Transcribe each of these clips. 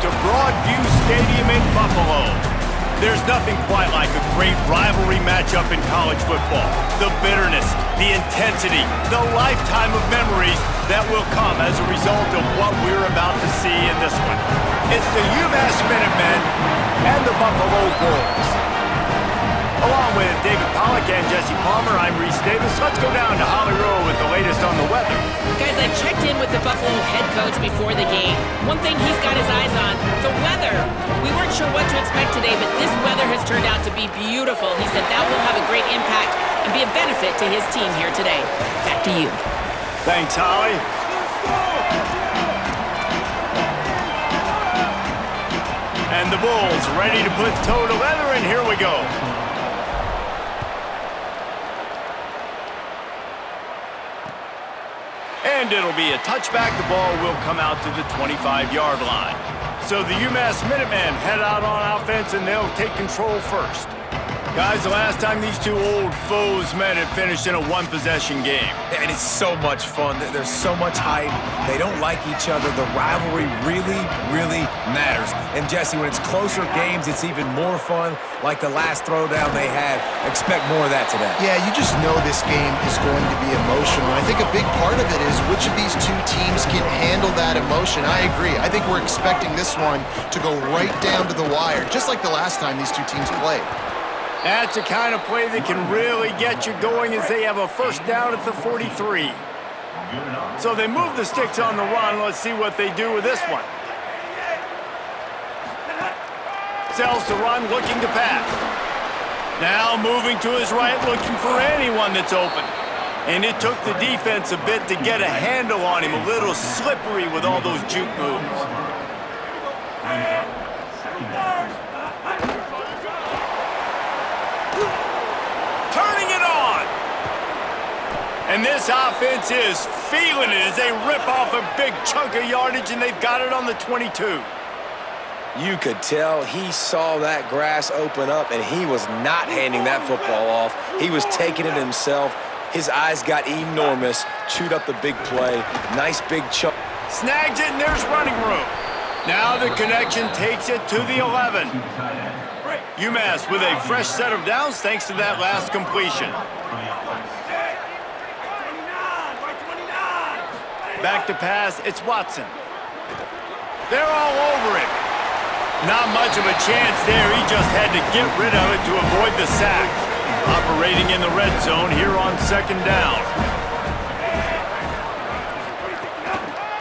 to Broadview Stadium in Buffalo. There's nothing quite like a great rivalry matchup in college football. The bitterness, the intensity, the lifetime of memories that will come as a result of what we're about to see in this one. It's the UMass Minutemen and the Buffalo Bulls. Along with David Pollack and Jesse Palmer, I'm Reese Davis. Let's go down to Holly Rowe with the latest on the weather. Guys, I checked in with the Buffalo head coach before the game. One thing he's got his eyes on, the weather. We weren't sure what to expect today, but this weather has turned out to be beautiful. He said that will have a great impact and be a benefit to his team here today. Back to you. Thanks, Holly. And the Bulls ready to put toe to leather, and here we go. And it'll be a touchback. The ball will come out to the 25-yard line. So the UMass Minutemen head out on offense, and they'll take control first. Guys, the last time these two old foes met, it finished in a one-possession game. And it's so much fun. There's so much hype. They don't like each other. The rivalry really, really matters. And, Jesse, when it's closer games, it's even more fun. Like the last throwdown they had. Expect more of that today. Yeah, you just know this game is going to be emotional. I think a big part of it is which of these two teams can handle that emotion. I agree. I think we're expecting this one to go right down to the wire, just like the last time these two teams played. That's the kind of play that can really get you going as they have a first down at the 43. So they move the sticks on the run. Let's see what they do with this one. Sells to run, looking to pass. Now moving to his right, looking for anyone that's open. And it took the defense a bit to get a handle on him. A little slippery with all those juke moves. Turning it on. And this offense is feeling it as they rip off a big chunk of yardage, and they've got it on the 22. You could tell he saw that grass open up, and he was not handing that football off. He was taking it himself. His eyes got enormous, chewed up the big play. Nice big chunk. Snags it, and there's running room. Now the connection takes it to the 11. UMass with a fresh set of downs thanks to that last completion. Back to pass, it's Watson. They're all over him. Not much of a chance there. He just had to get rid of it to avoid the sack. Operating in the red zone here on second down.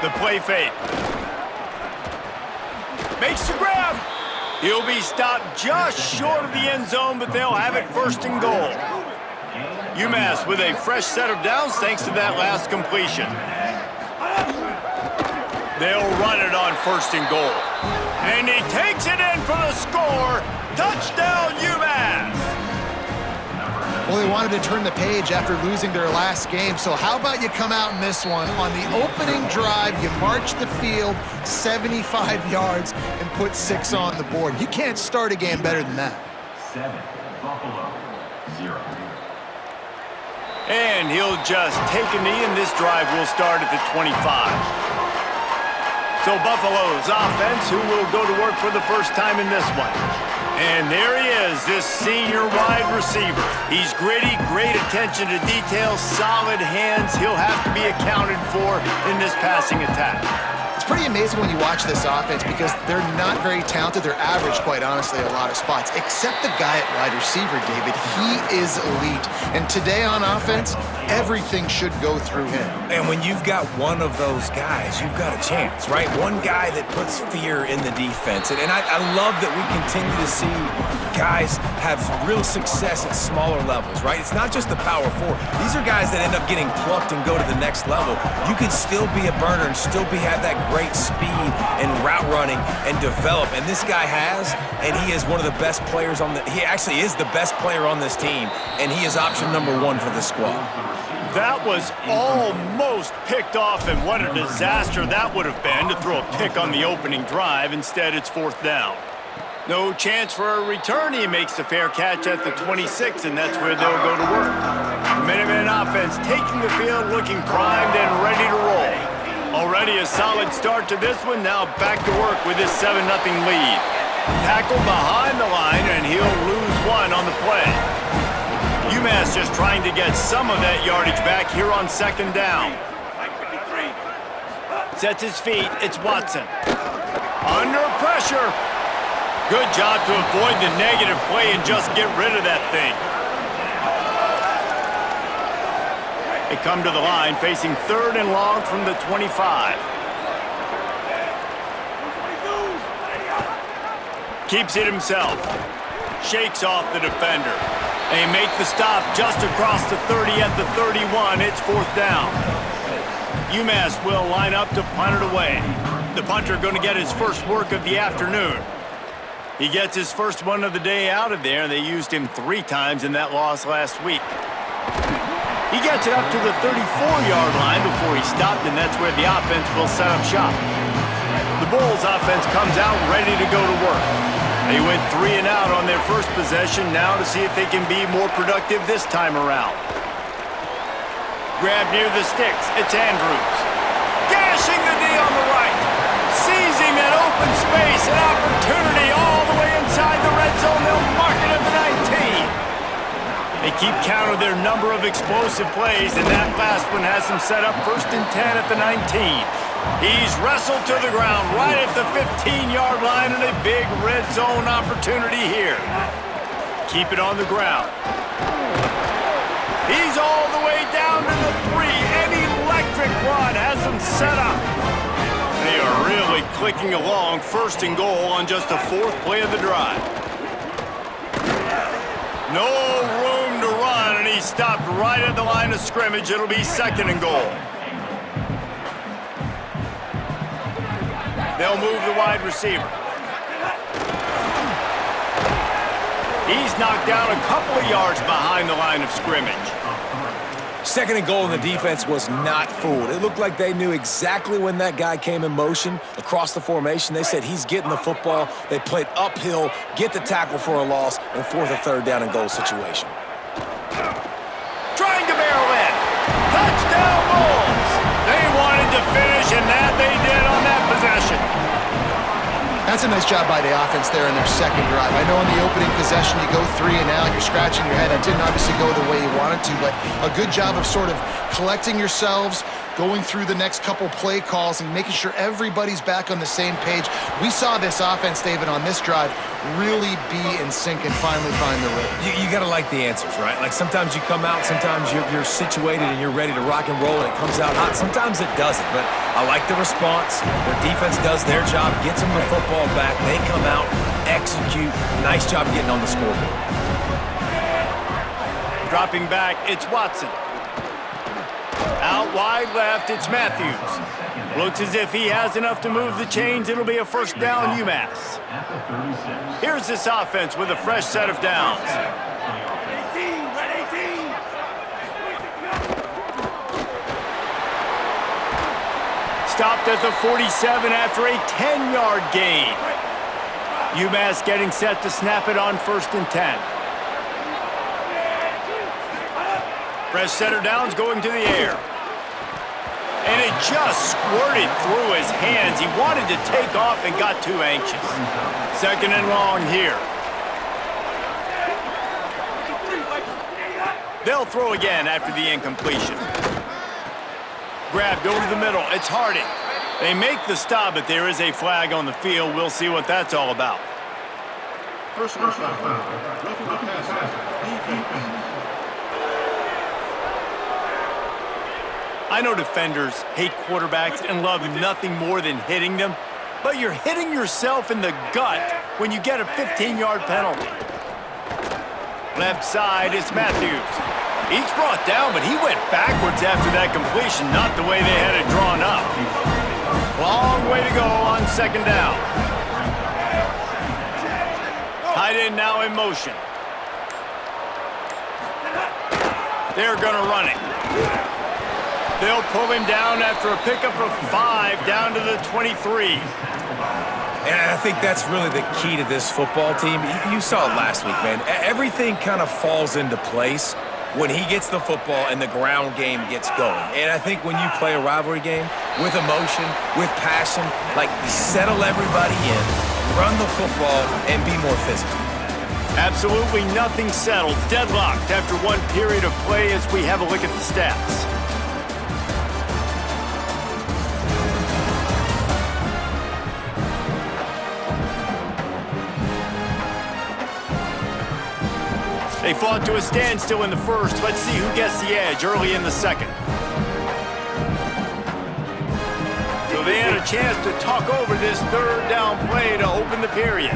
The play fake. Makes the grab. He'll be stopped just short of the end zone, but they'll have it first and goal. UMass with a fresh set of downs thanks to that last completion. They'll run it on first and goal. And he takes it in for the score. Touchdown, UMass! Well, they wanted to turn the page after losing their last game, so how about you come out in this one? On the opening drive, you march the field 75 yards and put 6 on the board. You can't start a game better than that. 7, Buffalo, 0. And he'll just take a knee, and this drive will start at the 25. So Buffalo's offense, who will go to work for the first time in this one. And there he is, this senior wide receiver. He's gritty, great attention to detail, solid hands. He'll have to be accounted for in this passing attack. It's pretty amazing when you watch this offense because they're not very talented. They're average, quite honestly, at a lot of spots. Except the guy at wide receiver, David. He is elite. And today on offense, everything should go through him. And when you've got one of those guys, you've got a chance, right? One guy that puts fear in the defense. And I love that we continue to see guys have real success at smaller levels, right? It's not just the power four. These are guys that end up getting plucked and go to the next level. You can still be a burner and still have that great speed and route running and develop. And this guy has, and he is one of the best players on he actually is the best player on this team, and he is option number 1 for the squad. That was almost picked off, and what a disaster that would have been to throw a pick on the opening drive. Instead, it's 4th down. No chance for a return. He makes the fair catch at the 26, and that's where they'll go to work. The Minutemen offense taking the field, looking primed and ready to roll. Already a solid start to this one. Now back to work with his 7-0 lead. Tackle behind the line, and he'll lose one on the play. UMass just trying to get some of that yardage back here on 2nd down. Sets his feet. It's Watson. Under pressure. Good job to avoid the negative play and just get rid of that thing. They come to the line facing 3rd and long from the 25. Keeps it himself. Shakes off the defender. They make the stop just across the 30 at the 31. It's 4th down. UMass will line up to punt it away. The punter going to get his first work of the afternoon. He gets his first one of the day out of there. They used him 3 times in that loss last week. He gets it up to the 34-yard line before he stopped, and that's where the offense will set up shop. The Bulls offense comes out ready to go to work. They went 3 and out on their first possession, now to see if they can be more productive this time around. Grab near the sticks, it's Andrews. Gashing the D on the right. Seizing that open space, an opportunity all the way inside the red zone. They'll mark it at the 19. They keep count of their number of explosive plays, and that last one has them set up 1st and 10 at the 19. He's wrestled to the ground right at the 15-yard line, and a big red zone opportunity here. Keep it on the ground. He's all the way down to the 3. An electric run has them set up. They are really clicking along. 1st and goal on just the 4th play of the drive. No room to run, and he stopped right at the line of scrimmage. It'll be 2nd and goal. They'll move the wide receiver. He's knocked down a couple of yards behind the line of scrimmage. 2nd and goal, and the defense was not fooled. It looked like they knew exactly when that guy came in motion across the formation. They said he's getting the football. They played uphill, get the tackle for a loss, and 4th or 3rd down and goal situation. Trying to barrel in. Touchdown Bulls. They wanted to finish, and that they did on that possession. That's a nice job by the offense there in their 2nd drive. I know in the opening possession you go 3 and out, you're scratching your head. It didn't obviously go the way you wanted to, but a good job of sort of collecting yourselves, going through the next couple play calls and making sure everybody's back on the same page. We saw this offense, David, on this drive really be in sync and finally find the rhythm. You got to like the answers, right? Like sometimes you come out, sometimes you're situated and you're ready to rock and roll and it comes out hot. Sometimes it doesn't, but I like the response. Their defense does their job, gets them the football back. They come out, execute. Nice job getting on the scoreboard. Dropping back, it's Watson. Out wide left, it's Matthews. Looks as if he has enough to move the chains. It'll be a 1st down UMass. Here's this offense with a fresh set of downs. Stopped at the 47 after a 10-yard gain. UMass getting set to snap it on 1st and 10. Fresh set of downs going to the air. And it just squirted through his hands. He wanted to take off and got too anxious. 2nd and long here. They'll throw again after the incompletion. Grabbed over the middle. It's Harding. They make the stop, but there is a flag on the field. We'll see what that's all about. Personal foul. I know defenders hate quarterbacks and love nothing more than hitting them, but you're hitting yourself in the gut when you get a 15-yard penalty. Left side is Matthews. He's brought down, but he went backwards after that completion, not the way they had it drawn up. Long way to go on 2nd down. Tight end now in motion. They're gonna run it. They'll pull him down after a pickup of 5 down to the 23. And I think that's really the key to this football team. You saw it last week, man. Everything kind of falls into place when he gets the football and the ground game gets going. And I think when you play a rivalry game with emotion, with passion, like settle everybody in, run the football, and be more physical. Absolutely nothing settled. Deadlocked after one period of play as we have a look at the stats. They fought to a standstill in the first. Let's see who gets the edge early in the second. So they had a chance to talk over this third down play to open the period.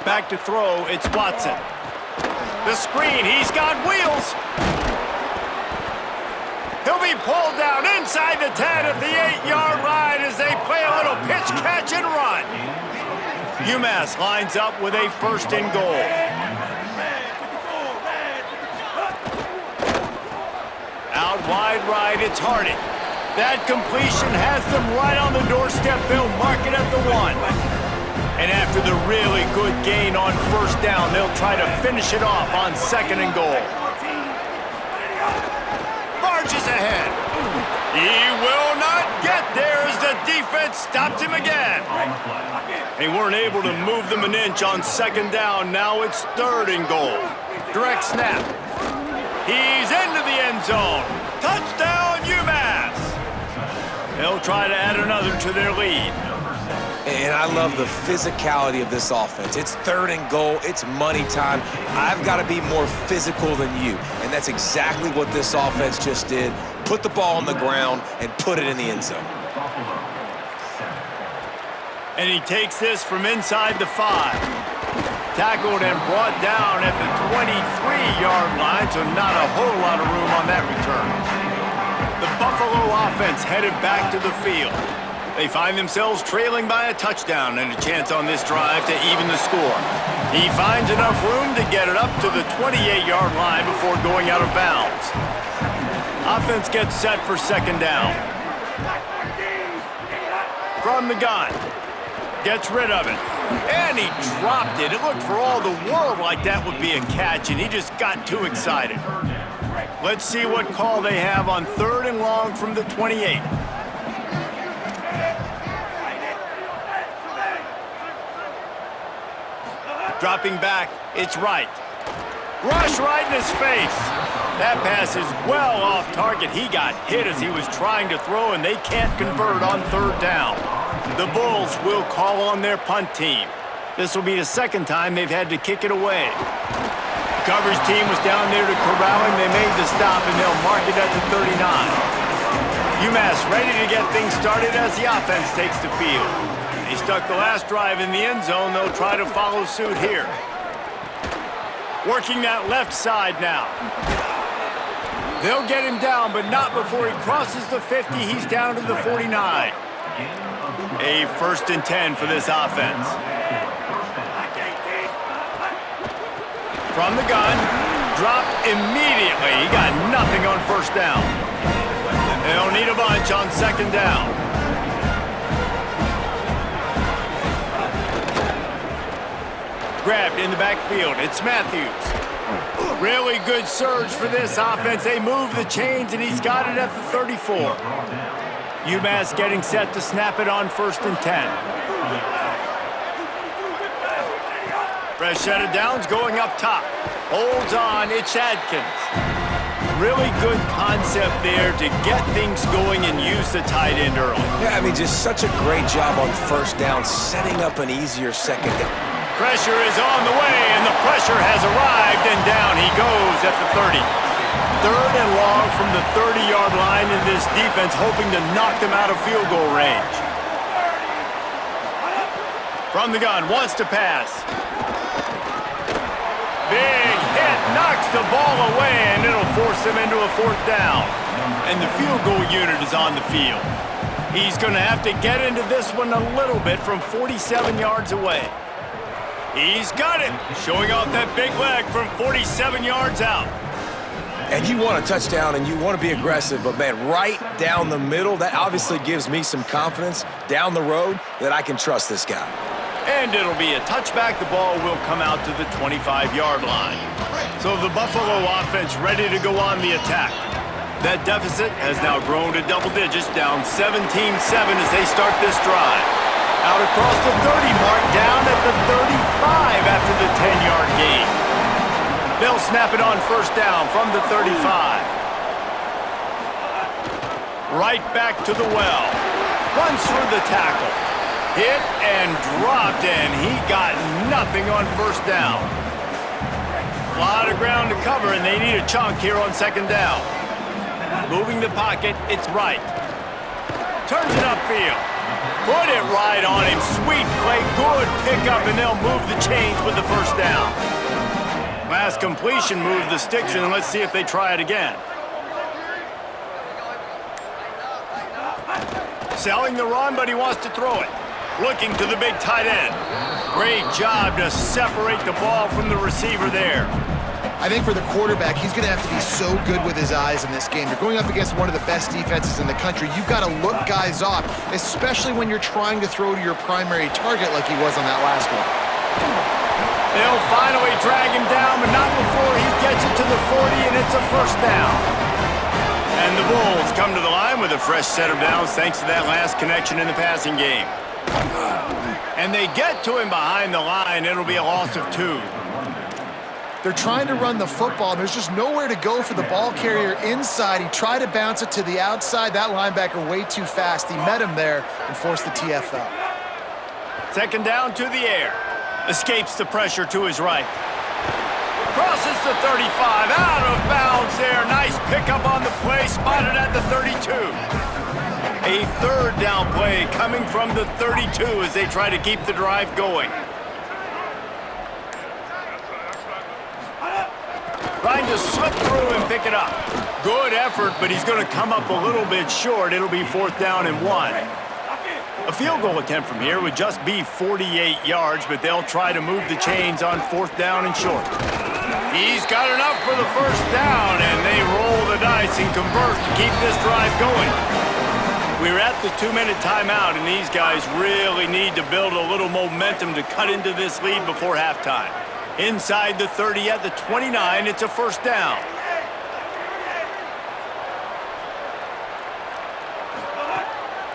Back to throw, it's Watson. The screen, he's got wheels. He'll be pulled down inside the 10 at the 8-yard line as they play a little pitch, catch, and run. UMass lines up with a first and goal. Out wide right, it's Harding. That completion has them right on the doorstep. They'll mark it at the 1. And after the really good gain on first down, they'll try to finish it off on second and goal. Marches ahead. He will not get there as the defense stops him again. They weren't able to move them an inch on second down. Now it's third and goal. Direct snap. He's into the end zone. Touchdown, UMass. They'll try to add another to their lead. And I love the physicality of this offense. It's third and goal. It's money time. I've got to be more physical than you. And that's exactly what this offense just did. Put the ball on the ground and put it in the end zone. And he takes this from inside the 5. Tackled and brought down at the 23-yard line, so not a whole lot of room on that return. The Buffalo offense headed back to the field. They find themselves trailing by a touchdown and a chance on this drive to even the score. He finds enough room to get it up to the 28-yard line before going out of bounds. Offense gets set for second down. From the gun. Gets rid of it. And he dropped it. It looked for all the world like that would be a catch, and he just got too excited. Let's see what call they have on third and long from the 28. Dropping back, it's right. Rush right in his face. That pass is well off target. He got hit as he was trying to throw, and they can't convert on third down. The Bulls will call on their punt team. This will be the second time they've had to kick it away. The coverage team was down there to corral him. They made the stop, and they'll mark it at the 39. UMass ready to get things started as the offense takes the field. They stuck the last drive in the end zone. They'll try to follow suit here. Working that left side now. They'll get him down, but not before he crosses the 50. He's down to the 49. A first and 10 for this offense. From the gun, dropped immediately. He got nothing on first down. They'll need a bunch on second down. Grabbed in the backfield. It's Matthews. Really good surge for this offense. They move the chains, and he's got it at the 34. UMass getting set to snap it on first and 10. Fresh set of downs going up top. Holds on, it's Adkins. Really good concept there to get things going and use the tight end early. Yeah, I mean, just such a great job on first down, setting up an easier second down. Pressure is on the way, and the pressure has arrived, and down he goes at the 30. Third and long from the 30-yard line, in this defense hoping to knock them out of field goal range. From the gun, wants to pass. Big hit, knocks the ball away, and it'll force them into a fourth down. And the field goal unit is on the field. He's going to have to get into this one a little bit from 47 yards away. He's got it, showing off that big leg from 47 yards out. And you want a touchdown and you want to be aggressive, but man, right down the middle, that obviously gives me some confidence down the road that I can trust this guy. And it'll be a touchback. The ball will come out to the 25-yard line. So the Buffalo offense ready to go on the attack. That deficit has now grown to double digits, down 17-7 as they start this drive. Out across the 30 mark, down at the 35 after the 10-yard gain. They'll snap it on first down from the 35. Right back to the well. Runs through the tackle. Hit and dropped, and he got nothing on first down. A lot of ground to cover, and they need a chunk here on second down. Moving the pocket, it's right. Turns it upfield. Put it right on him. Sweet play, good pickup, and they'll move the chains with the first down. Last completion moved the sticks, and let's see if they try it again. Selling the run, but he wants to throw it. Looking to the big tight end. Great job to separate the ball from the receiver there. I think for the quarterback, he's going to have to be so good with his eyes in this game. You're going up against one of the best defenses in the country. You've got to look guys off, especially when you're trying to throw to your primary target like he was on that last one. They'll finally drag him down, but not before he gets it to the 40, and it's a first down. And the Bulls come to the line with a fresh set of downs thanks to that last connection in the passing game. And they get to him behind the line. It'll be a loss of 2. They're trying to run the football, and there's just nowhere to go for the ball carrier inside. He tried to bounce it to the outside. That linebacker way too fast. He met him there and forced the TFL. Second down to the air. Escapes the pressure to his right. Crosses the 35. Out of bounds there. Nice pickup on the play. Spotted at the 32. A third down play coming from the 32 as they try to keep the drive going. Trying to slip through and pick it up. Good effort, but he's going to come up a little bit short. It'll be fourth down and 1. A field goal attempt from here would just be 48 yards, but they'll try to move the chains on fourth down and short. He's got enough for the first down, and they roll the dice and convert to keep this drive going. We're at the 2-minute timeout, and these guys really need to build a little momentum to cut into this lead before halftime. Inside the 30 at the 29, it's a first down.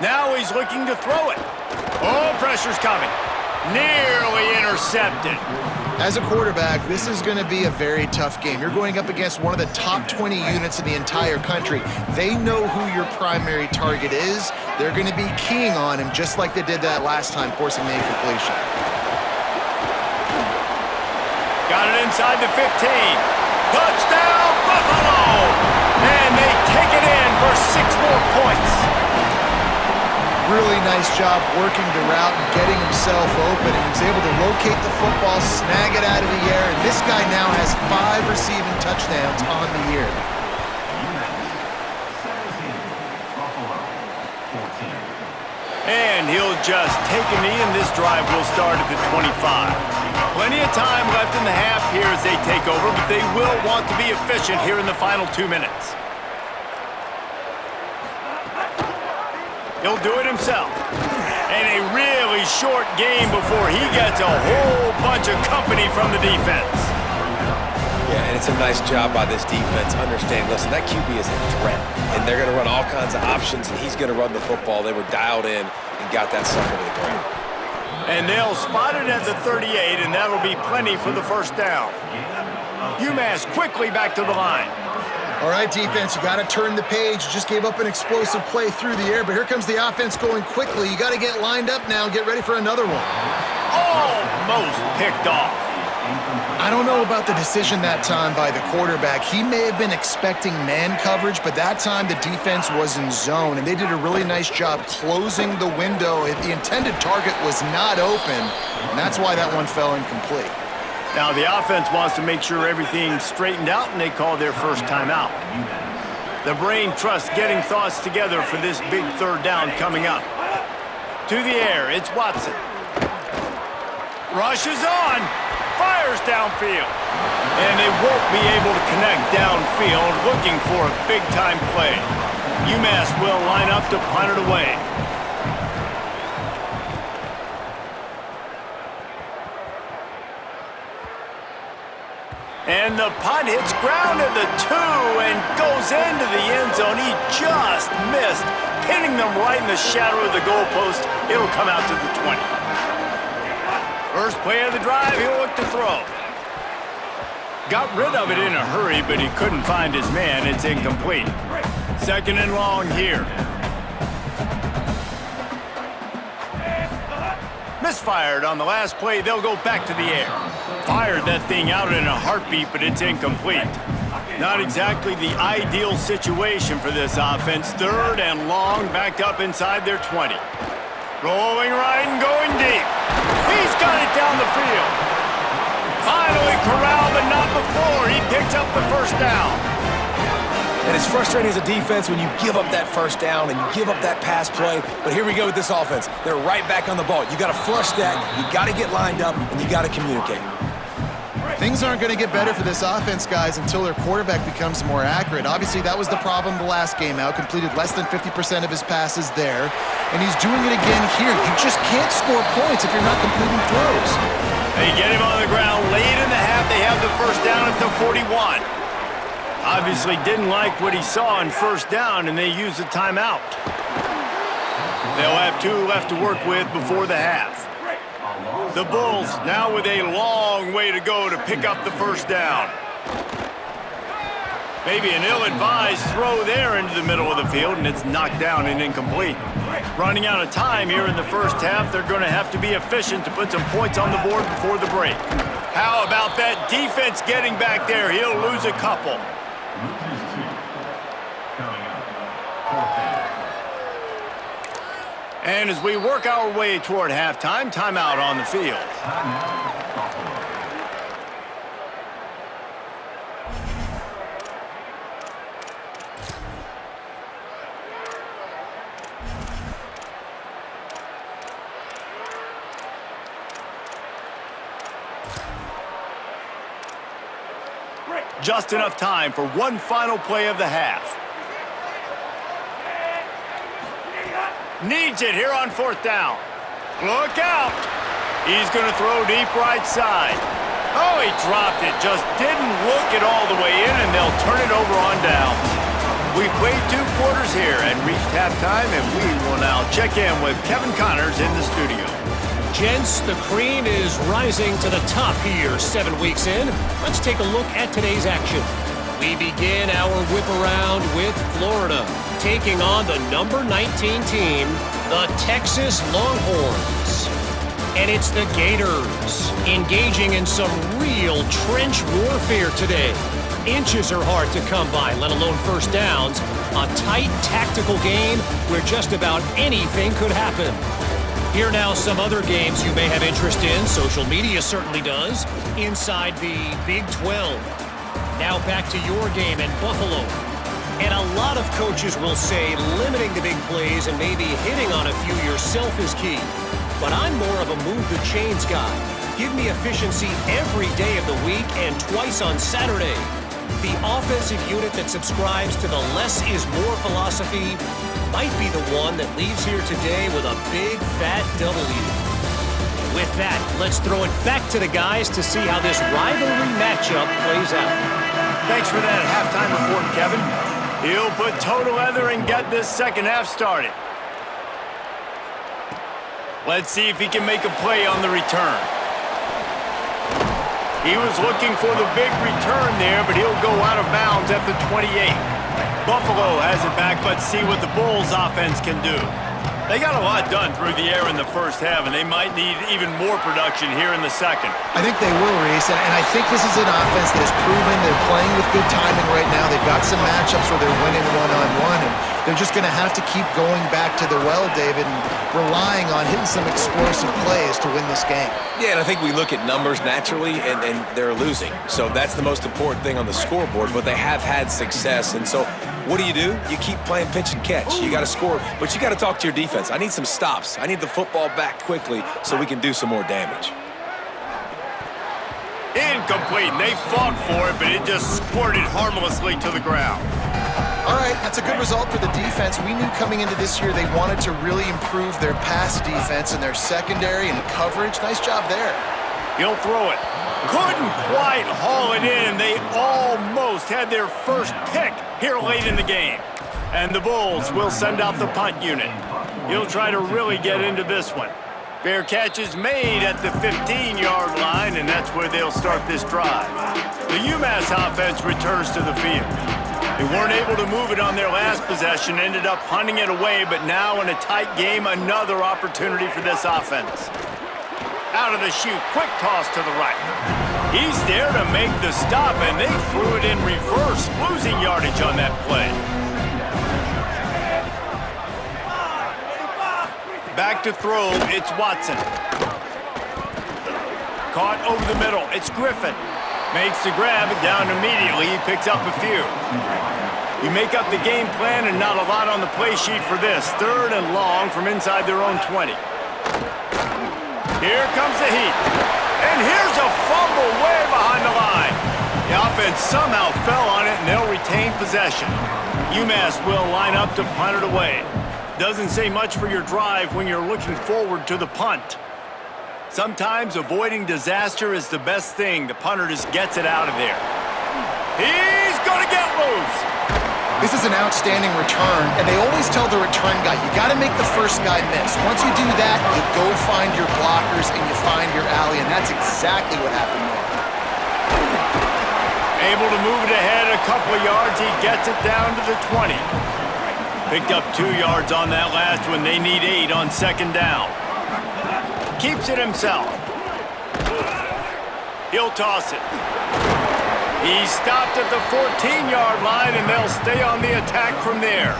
Now he's looking to throw it. Oh, pressure's coming. Nearly intercepted. As a quarterback, this is going to be a very tough game. You're going up against one of the top 20 units in the entire country. They know who your primary target is. They're going to be keying on him just like they did that last time, forcing the incompletion. Got it inside the 15. Touchdown, Buffalo! And they take it in for 6 more points. Really nice job working the route and getting himself open. He was able to locate the football, snag it out of the air, and this guy now has 5 receiving touchdowns on the year. And he'll just take a knee, and this drive will start at the 25. Plenty of time left in the half here as they take over, but they will want to be efficient here in the final 2 minutes. He'll do it himself. And a really short game before he gets a whole bunch of company from the defense. Yeah, and it's a nice job by this defense. Understand, listen, that QB is a threat, and they're going to run all kinds of options, and he's going to run the football. They were dialed in and got that sucker to the ground. And they'll spot it at the 38, and that'll be plenty for the first down. UMass quickly back to the line. All right, defense, you got to turn the page. You just gave up an explosive play through the air, but here comes the offense going quickly. You got to get lined up now and get ready for another one. Almost picked off. I don't know about the decision that time by the quarterback. He may have been expecting man coverage, but that time the defense was in zone, and they did a really nice job closing the window. The intended target was not open, and that's why that one fell incomplete. Now the offense wants to make sure everything's straightened out, and they call their first timeout. The brain trusts getting thoughts together for this big third down coming up. To the air, it's Watson. Rushes on, fires downfield. And they won't be able to connect downfield, looking for a big-time play. UMass will line up to punt it away. And the punt hits ground at the 2 and goes into the end zone. He just missed, pinning them right in the shadow of the goalpost. It'll come out to the 20. First play of the drive, he'll look to throw. Got rid of it in a hurry, but he couldn't find his man. It's incomplete. Second and long here. Misfired on the last play. They'll go back to the air. Fired that thing out in a heartbeat, but it's incomplete. Not exactly the ideal situation for this offense. Third and long, backed up inside their 20. Rolling right and going deep. He's got it down the field. Finally corralled, but not before. He picks up the first down. And it's frustrating as a defense when you give up that first down and you give up that pass play. But here we go with this offense. They're right back on the ball. You got to flush that. You got to get lined up, and you got to communicate. Things aren't going to get better for this offense, guys, until their quarterback becomes more accurate. Obviously, that was the problem the last game out. Completed less than 50% of his passes there, and he's doing it again here. You just can't score points if you're not completing throws. They get him on the ground late in the half. They have the first down at the 41. Obviously didn't like what he saw on first down, and they use a timeout. They'll have 2 left to work with before the half. The Bulls now with a long way to go to pick up the first down. Maybe an ill-advised throw there into the middle of the field, and it's knocked down and incomplete. Running out of time here in the first half, they're going to have to be efficient to put some points on the board before the break. How about that defense getting back there? He'll lose a couple. And as we work our way toward halftime, timeout on the field. Just enough time for one final play of the half. Needs it here on fourth down. Look out. He's going to throw deep right side. Oh, he dropped it. Just didn't look it all the way in, and they'll turn it over on downs. We've played 2 quarters here and reached halftime, and we will now check in with Kevin Connors in the studio. Gents, the cream is rising to the top here 7 weeks in. Let's take a look at today's action. We begin our whip around with Florida, taking on the number 19 team, the Texas Longhorns. And it's the Gators, engaging in some real trench warfare today. Inches are hard to come by, let alone first downs. A tight tactical game where just about anything could happen. Here now some other games you may have interest in. Social media certainly does. Inside the Big 12. Now back to your game in Buffalo. And a lot of coaches will say limiting the big plays and maybe hitting on a few yourself is key. But I'm more of a move the chains guy. Give me efficiency every day of the week and twice on Saturday. The offensive unit that subscribes to the less is more philosophy might be the one that leaves here today with a big fat W. With that, let's throw it back to the guys to see how this rivalry matchup plays out. Thanks for that halftime report, Kevin. He'll put toe to leather and get this second half started. Let's see if he can make a play on the return. He was looking for the big return there, but he'll go out of bounds at the 28. Buffalo has it back. Let's see what the Bulls offense can do. They got a lot done through the air in the first half, and they might need even more production here in the second. I think they will, Reese, and I think this is an offense that has proven they're playing with good timing right now. They've got some matchups where they're winning one-on-one, and they're just going to have to keep going back to the well, David, and relying on hitting some explosive plays to win this game. Yeah, and I think we look at numbers naturally, and they're losing. So that's the most important thing on the scoreboard, but they have had success. And so what do? You keep playing pitch and catch. You got to score, but you got to talk to your defense. I need some stops. I need the football back quickly so we can do some more damage. Incomplete. They fought for it, but it just squirted harmlessly to the ground. All right, that's a good result for the defense. We knew coming into this year they wanted to really improve their pass defense and their secondary and coverage. Nice job there. He'll throw it. Couldn't quite haul it in. They almost had their first pick here late in the game. And the Bulls will send out the punt unit. He'll try to really get into this one. Fair catch is made at the 15-yard line, and that's where they'll start this drive. The UMass offense returns to the field. They weren't able to move it on their last possession, ended up punting it away, but now in a tight game, another opportunity for this offense. Out of the chute, quick toss to the right. He's there to make the stop, and they threw it in reverse, losing yardage on that play. Back to throw, it's Watson. Caught over the middle, it's Griffin. Makes the grab, and down immediately, he picks up a few. You make up the game plan and not a lot on the play sheet for this. 3rd and long from inside their own 20. Here comes the heat. And here's a fumble way behind the line. The offense somehow fell on it, and they'll retain possession. UMass will line up to punt it away. Doesn't say much for your drive when you're looking forward to the punt. Sometimes avoiding disaster is the best thing. The punter just gets it out of there. He's going to get loose. This is an outstanding return, and they always tell the return guy, you got to make the first guy miss. Once you do that, you go find your blockers and you find your alley, and that's exactly what happened there. Able to move it ahead a couple of yards. He gets it down to the 20. Picked up 2 yards on that last one. They need 8 on 2nd down. Keeps it himself. He'll toss it. He stopped at the 14-yard line, and they'll stay on the attack from there.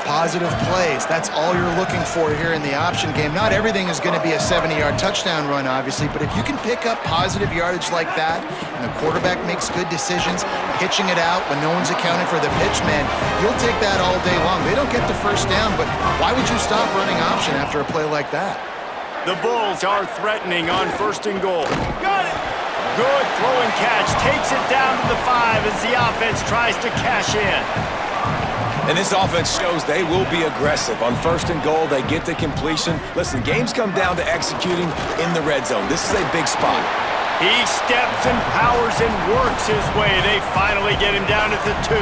Positive plays. That's all you're looking for here in the option game. Not everything is going to be a 70-yard touchdown run, obviously, but if you can pick up positive yardage like that, and the quarterback makes good decisions, pitching it out when no one's accounting for the pitch, man, you'll take that all day long. They don't get the first down, but why would you stop running option after a play like that? The Bulls are threatening on 1st and goal. Got it! Good throw and catch. Takes it down to the 5 as the offense tries to cash in. And this offense shows they will be aggressive. On 1st and goal, they get the completion. Listen, games come down to executing in the red zone. This is a big spot. He steps and powers and works his way. They finally get him down at the 2.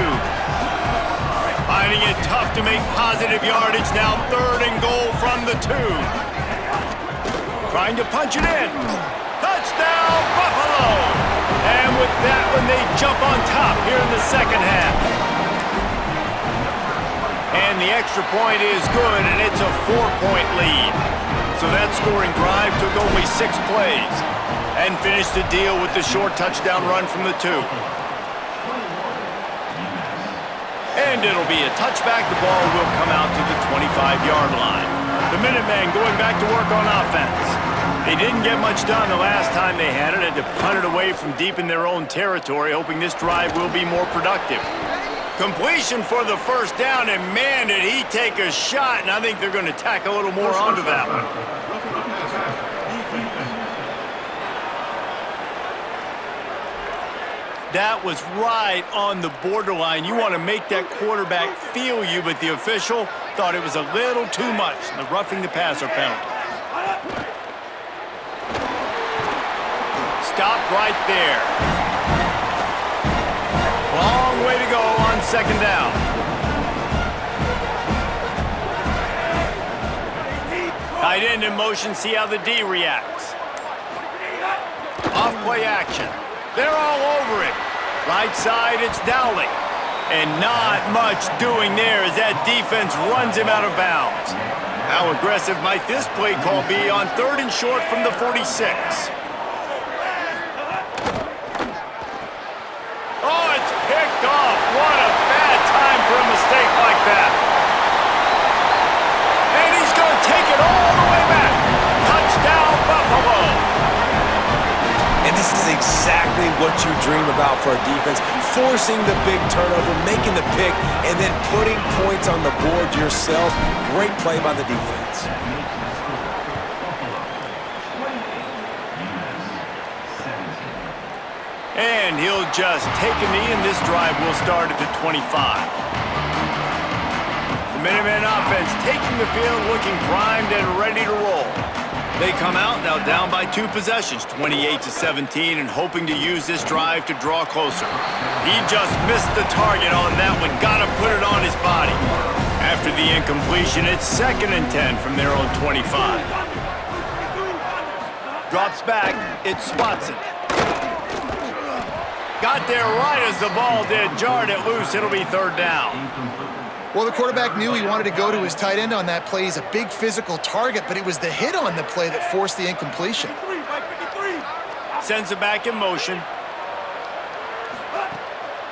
Finding it tough to make positive yardage. Now 3rd and goal from the 2. Trying to punch it in. Touchdown, Buffalo! And with that one, they jump on top here in the 2nd half. And the extra point is good, and it's a 4-point lead. So that scoring drive took only 6 plays and finished the deal with the short touchdown run from the 2. And it'll be a touchback. The ball will come out to the 25-yard line. The Minutemen going back to work on offense. They didn't get much done the last time they had it, and to punt it away from deep in their own territory, hoping this drive will be more productive. Completion for the 1st down, and man, did he take a shot, and I think they're going to tack a little more onto that one. That was right on the borderline. You want to make that quarterback feel you, but the official thought it was a little too much, the roughing the passer penalty. Stop right there. Long way to go on 2nd down. Tight end in motion, see how the D reacts. Off play action. They're all over it. Right side, it's Dowling. And not much doing there as that defense runs him out of bounds. How aggressive might this play call be on 3rd and short from the 46? Oh, it's picked off. What a bad time for a mistake like that. And he's going to take it all the way back. Touchdown, Buffalo. And this is exactly what you dream about for a defense. Forcing the big turnover, making the pick, and then putting points on the board yourself. Great play by the defense. And he'll just take a knee, and this drive will start at the 25. The Minutemen offense taking the field, looking primed and ready to roll. They come out now down by 2 possessions, 28-17, and hoping to use this drive to draw closer. He just missed the target on that one. Got to put it on his body. After the incompletion, it's 2nd and 10 from their own 25. Drops back. It's Watson. Got there right as the ball did. Jarred it loose. It'll be 3rd down. Well, the quarterback knew he wanted to go to his tight end on that play. He's a big physical target, but it was the hit on the play that forced the incompletion. Sends it back in motion.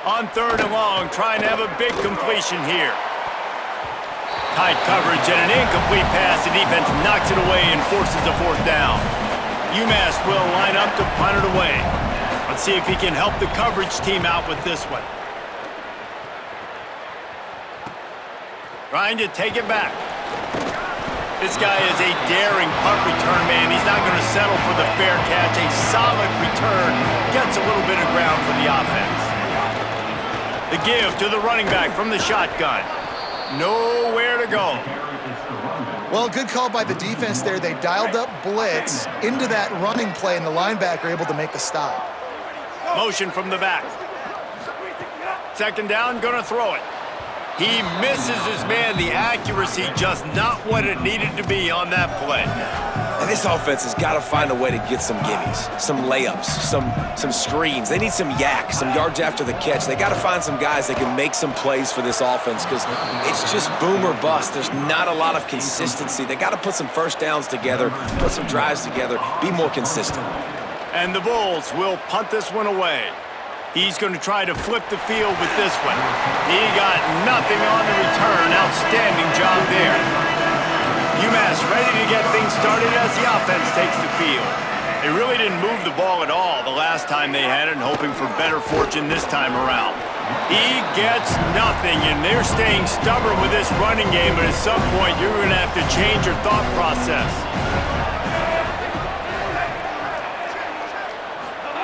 On 3rd and long, trying to have a big completion here. Tight coverage and an incomplete pass. The defense knocks it away and forces a 4th down. UMass will line up to punt it away. Let's see if he can help the coverage team out with this one. Trying to take it back. This guy is a daring punt return man. He's not going to settle for the fair catch. A solid return. Gets a little bit of ground for the offense. The give to the running back from the shotgun. Nowhere to go. Well, good call by the defense there. They dialed up blitz into that running play, and the linebacker able to make the stop. Motion from the back. 2nd down, going to throw it. He misses his man. The accuracy just not what it needed to be on that play. And this offense has got to find a way to get some gimmies, some layups, some screens. They need some yak, some yards after the catch. They got to find some guys that can make some plays for this offense because it's just boom or bust. There's not a lot of consistency. They got to put some 1st downs together, put some drives together, be more consistent. And the Bulls will punt this one away. He's going to try to flip the field with this one. He got nothing on the return. Outstanding job there. UMass ready to get things started as the offense takes the field. They really didn't move the ball at all the last time they had it, and hoping for better fortune this time around. He gets nothing, and they're staying stubborn with this running game, but at some point you're going to have to change your thought process.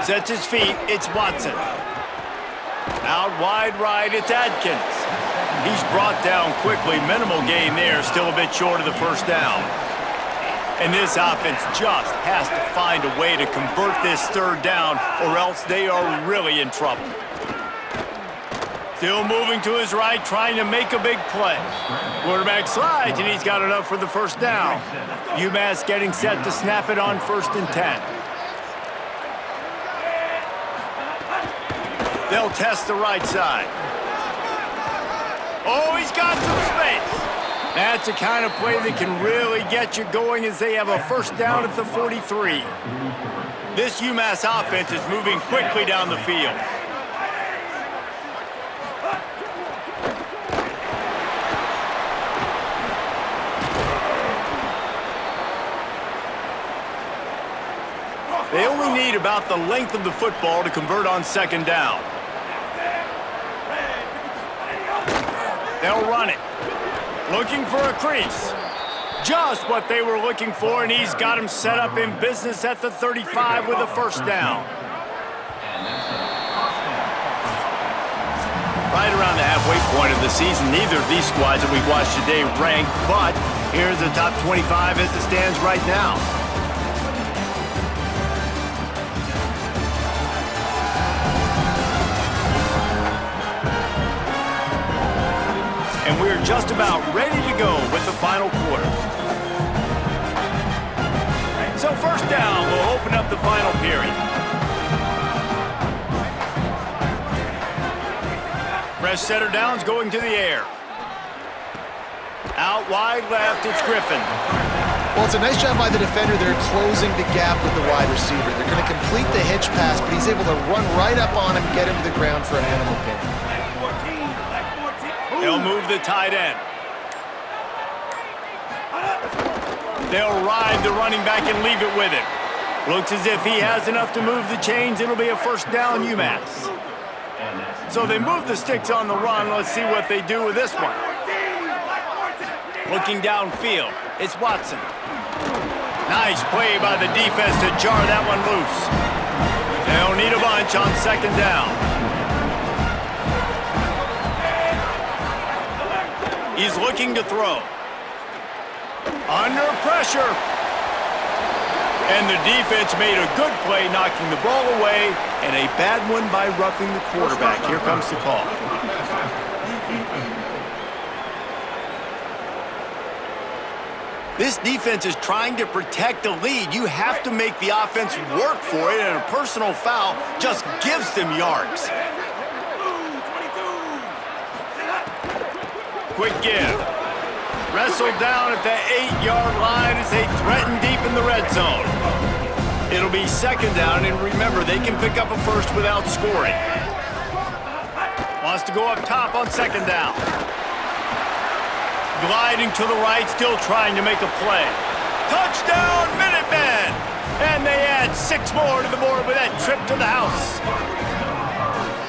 Sets his feet, it's Watson. Out wide right, it's Adkins. He's brought down quickly. Minimal gain there, still a bit short of the 1st down. And this offense just has to find a way to convert this 3rd down, or else they are really in trouble. Still moving to his right, trying to make a big play. Quarterback slides, and he's got enough for the 1st down. UMass getting set to snap it on 1st and 10. They'll test the right side. Oh, he's got some space. That's the kind of play that can really get you going as they have a 1st down at the 43. This UMass offense is moving quickly down the field. They only need about the length of the football to convert on 2nd down. They'll run it. Looking for a crease. Just what they were looking for, and he's got him set up in business at the 35 with a 1st down. Right around the halfway point of the season, neither of these squads that we've watched today rank, but here's the top 25 as it stands right now. And we're just about ready to go with the final quarter. So 1st down will open up the final period. Fresh setter downs going to the air. Out wide left, it's Griffin. Well, it's a nice job by the defender. They're closing the gap with the wide receiver. They're going to complete the hitch pass, but he's able to run right up on him, get him to the ground for an animal pin. They'll move the tight end. They'll ride the running back and leave it with him. Looks as if he has enough to move the chains. It'll be a 1st down UMass. So they move the sticks on the run. Let's see what they do with this one. Looking downfield, it's Watson. Nice play by the defense to jar that one loose. They'll need a bunch on 2nd down. He's looking to throw. Under pressure. And the defense made a good play knocking the ball away, and a bad one by roughing the quarterback. Here comes the call. This defense is trying to protect the lead. You have to make the offense work for it, and a personal foul just gives them yards. Quick give. Wrestled down at the 8-yard line as they threaten deep in the red zone. It'll be second down, and remember, they can pick up a first without scoring. Wants to go up top on second down. Gliding to the right, still trying to make a play. Touchdown, Minutemen! And they add 6 more to the board with that trip to the house.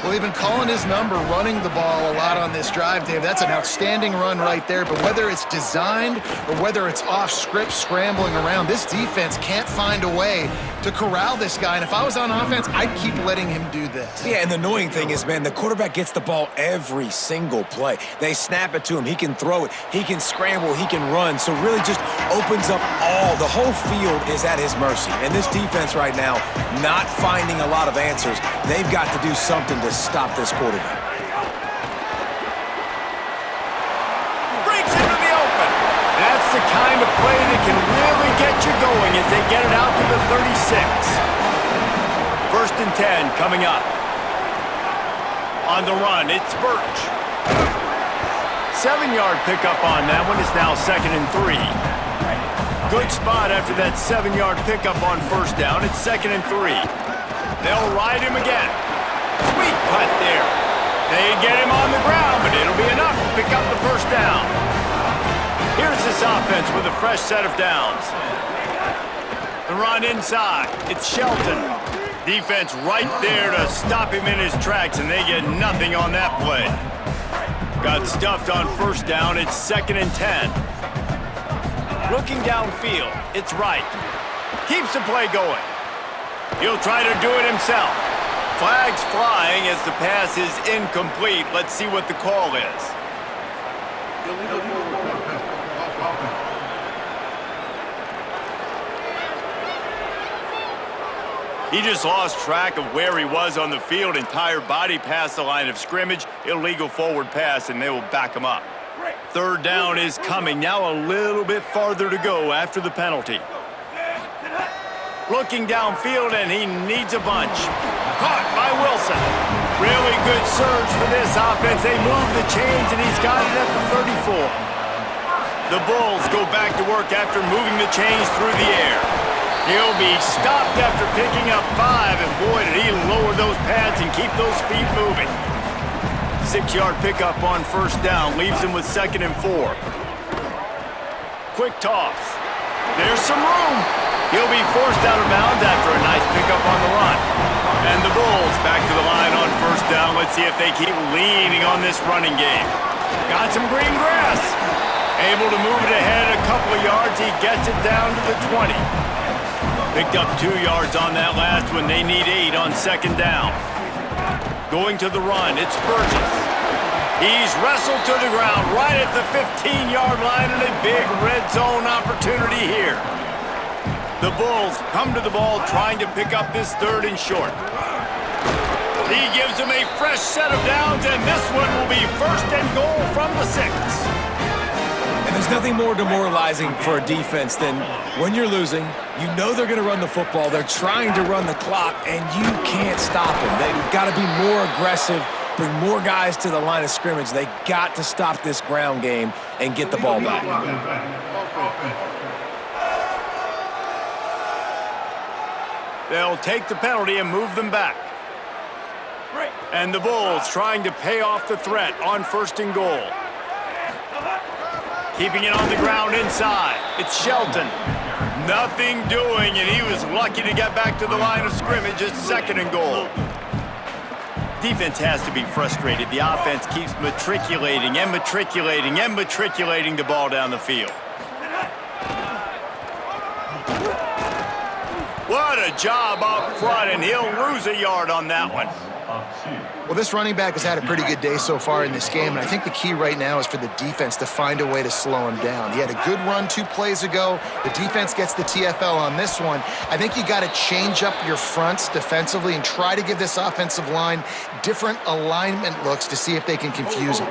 Well, they've been calling his number, running the ball a lot on this drive, Dave. That's an outstanding run right there. But whether it's designed or whether it's off script, scrambling around, this defense can't find a way to corral this guy. And if I was on offense, I'd keep letting him do this. Yeah, and the annoying thing is, man, the quarterback gets the ball every single play. They snap it to him. He can throw it. He can scramble. He can run. So really just opens up the whole field is at his mercy. And this defense right now, not finding a lot of answers. They've got to do something to stop this quarterback. Breaks into the open. That's the kind of play that can really get you going as they get it out to the 36. 1st and 10 coming up. On the run, it's Birch. 7-yard pickup on that one. Is now 2nd and 3. Good spot after that 7-yard pickup on 1st down. It's 2nd and 3. They'll ride him again. Sweet putt there. They get him on the ground, but it'll be enough to pick up the 1st down. Here's this offense with a fresh set of downs. The run inside. It's Shelton. Defense right there to stop him in his tracks, and they get nothing on that play. Got stuffed on 1st down. It's 2nd and 10. Looking downfield. It's Wright. Keeps the play going. He'll try to do it himself. Flags flying as the pass is incomplete. Let's see what the call is. He just lost track of where he was on the field. Entire body past the line of scrimmage. Illegal forward pass, and they will back him up. 3rd down is coming. Now a little bit farther to go after the penalty. Looking downfield, and he needs a bunch. Caught by Wilson. Really good surge for this offense. They move the chains, and he's got it at the 34. The Bulls go back to work after moving the chains through the air. He'll be stopped after picking up 5, and boy, did he lower those pads and keep those feet moving. 6-yard pickup on 1st down leaves him with 2nd and 4. Quick toss. There's some room. He'll be forced out of bounds after a nice pickup on the run. And the Bulls back to the line on 1st down. Let's see if they keep leaning on this running game. Got some green grass. Able to move it ahead a couple of yards. He gets it down to the 20. Picked up 2 yards on that last one. They need 8 on 2nd down. Going to the run, it's Burgess. He's wrestled to the ground right at the 15-yard line, and a big red zone opportunity here. The Bulls come to the ball trying to pick up this 3rd and short. He gives them a fresh set of downs, and this one will be 1st and goal from the 6. And there's nothing more demoralizing for a defense than when you're losing, you know they're going to run the football, they're trying to run the clock, and you can't stop them. They've got to be more aggressive, bring more guys to the line of scrimmage. They got to stop this ground game and get the ball back. They'll take the penalty and move them back. And the Bulls trying to pay off the threat on 1st and goal. Keeping it on the ground inside. It's Shelton. Nothing doing, and he was lucky to get back to the line of scrimmage. It's 2nd and goal. Defense has to be frustrated. The offense keeps matriculating and matriculating and matriculating the ball down the field. What a job up front, and he'll lose a yard on that one. Well, this running back has had a pretty good day so far in this game, and I think the key right now is for the defense to find a way to slow him down. He had a good run 2 plays ago. The defense gets the TFL on this one. I think you got to change up your fronts defensively and try to give this offensive line different alignment looks to see if they can confuse him.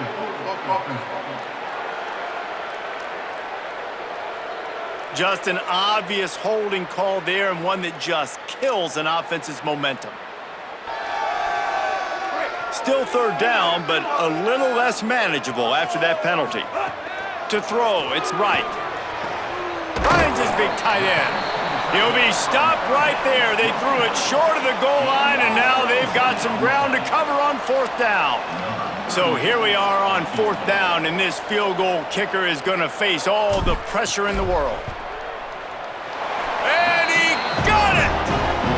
Just an obvious holding call there, and one that just kills an offense's momentum. Still third down, but a little less manageable after that penalty. To throw, it's right. Finds his big tight end. He'll be stopped right there. They threw it short of the goal line, and now they've got some ground to cover on 4th down. So here we are on 4th down, and this field goal kicker is going to face all the pressure in the world. And he got it!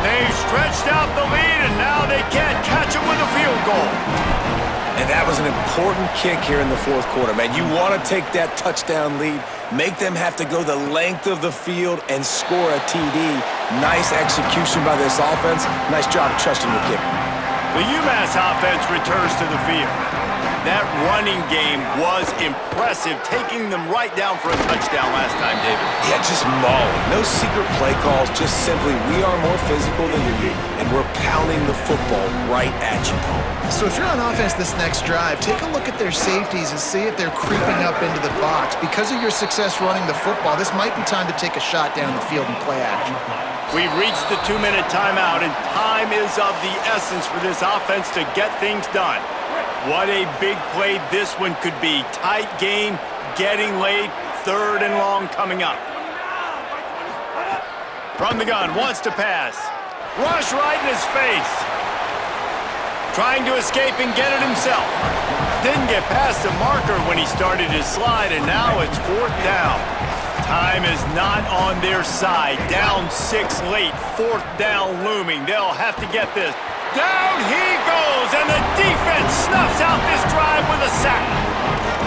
They've stretched out the lead, and now they can't catch it with a field goal. And that was an important kick here in the 4th quarter, man. You want to take that touchdown lead, make them have to go the length of the field and score a TD. Nice execution by this offense. Nice job trusting the kicker. The UMass offense returns to the field. That running game was impressive, taking them right down for a touchdown last time, David. Yeah, just mauling. No secret play calls, just simply we are more physical than you, and we're pounding the football right at you. So if you're on offense this next drive, take a look at their safeties and see if they're creeping up into the box. Because of your success running the football, this might be time to take a shot down the field and play action. We've reached the 2-minute timeout, and time is of the essence for this offense to get things done. What a big play this one could be. Tight game, getting late, 3rd and long coming up. From the gun, wants to pass. Rush right in his face. Trying to escape and get it himself. Didn't get past the marker when he started his slide, and now it's 4th down. Time is not on their side. Down 6 late, 4th down looming. They'll have to get this. Down he goes, and the defense snuffs out this drive with a sack.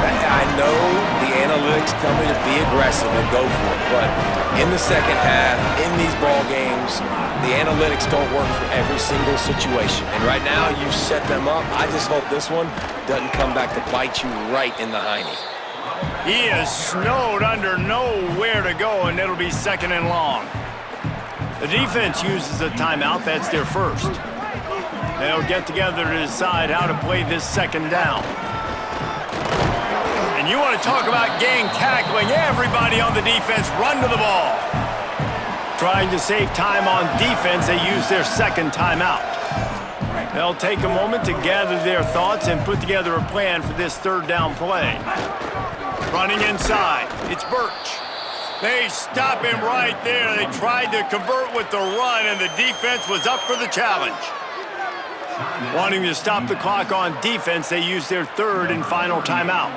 I know the analytics tell me to be aggressive and go for it, but in the second half, in these ball games, the analytics don't work for every single situation. And right now, you've set them up. I just hope this one doesn't come back to bite you right in the hiney. He is snowed under nowhere to go, and it'll be 2nd and long. The defense uses a timeout. That's their first. They'll get together to decide how to play this 2nd down. And you want to talk about gang tackling. Everybody on the defense run to the ball. Trying to save time on defense, they use their 2nd timeout. They'll take a moment to gather their thoughts and put together a plan for this 3rd down play. Running inside, it's Birch. They stop him right there. They tried to convert with the run, and the defense was up for the challenge. Wanting to stop the clock on defense, they use their 3rd and final timeout.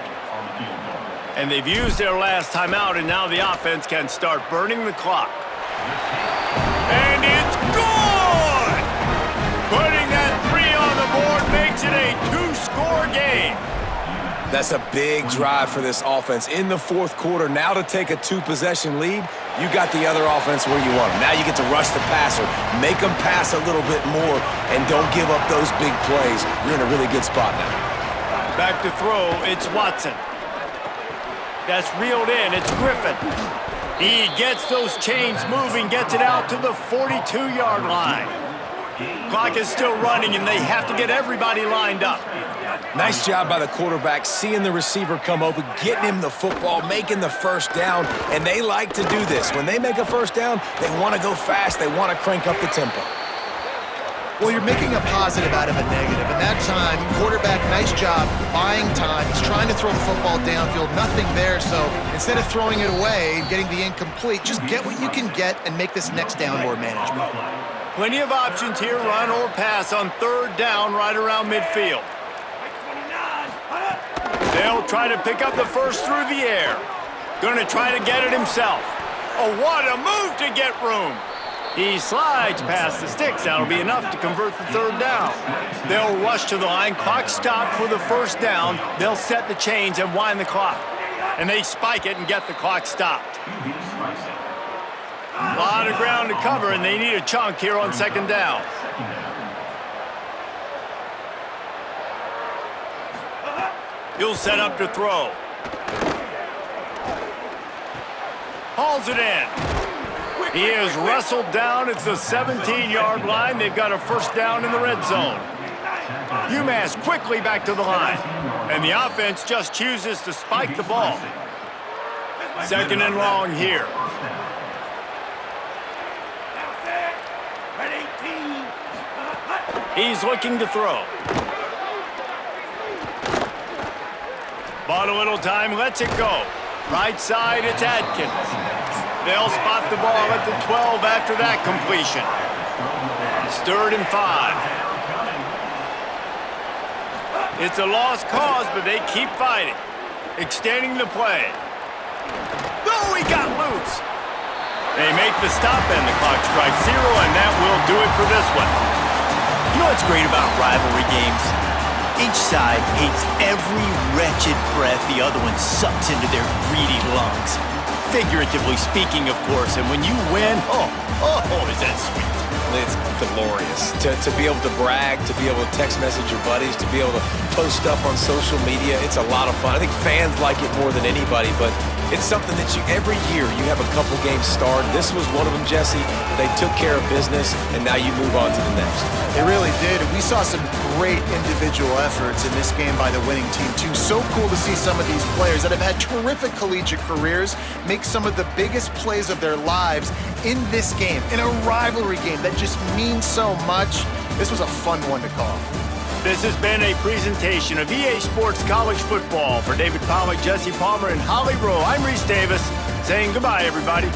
And they've used their last timeout, and now the offense can start burning the clock. And it's good! Putting that 3 on the board makes it a 2-score game. That's a big drive for this offense in the 4th quarter. Now to take a 2-possession lead, you got the other offense where you want them. Now you get to rush the passer, make them pass a little bit more, and don't give up those big plays. You're in a really good spot now. Back to throw, it's Watson. That's reeled in, it's Griffin. He gets those chains moving, gets it out to the 42-yard line. Clock is still running, and they have to get everybody lined up. Nice job by the quarterback, seeing the receiver come open, getting him the football, making the 1st down, and they like to do this. When they make a 1st down, they want to go fast, they want to crank up the tempo. Well, you're making a positive out of a negative, and that time, quarterback, nice job buying time. He's trying to throw the football downfield, nothing there, so instead of throwing it away and getting the incomplete, just get what you can get and make this next down more manageable. Plenty of options here, run or pass on 3rd down right around midfield. They'll try to pick up the 1st through the air. Gonna try to get it himself. Oh, what a move to get room. He slides past the sticks. That'll be enough to convert the 3rd down. They'll rush to the line. Clock stopped for the 1st down. They'll set the chains and wind the clock. And they spike it and get the clock stopped. A lot of ground to cover, and they need a chunk here on 2nd down. He'll set up to throw. Hauls it in. He is wrestled down at the 17-yard line. They've got a first down in the red zone. UMass quickly back to the line. And the offense just chooses to spike the ball. Second and long here. He's looking to throw. Bought a little time, lets it go. Right side, it's Adkins. They'll spot the ball at the 12 after that completion. It's 3rd and 5. It's a lost cause, but they keep fighting. Extending the play. Oh, he got loose. They make the stop and the clock strikes 0, and that will do it for this one. You know what's great about rivalry games? Each side hates every wretched breath the other one sucks into their greedy lungs. Figuratively speaking, of course, and when you win, oh, is that sweet. It's glorious. To be able to brag, to be able to text message your buddies, to be able to post stuff on social media, it's a lot of fun. I think fans like it more than anybody, but it's something that every year you have a couple games starred. This was one of them, Jesse. They took care of business, and now you move on to the next. They really did. We saw some great individual efforts in this game by the winning team, too. So cool to see some of these players that have had terrific collegiate careers make some of the biggest plays of their lives in this game, in a rivalry game that just means so much. This was a fun one to call. This has been a presentation of EA Sports College Football. For David Pollack, Jesse Palmer, and Holly Rowe, I'm Reese Davis saying goodbye, everybody.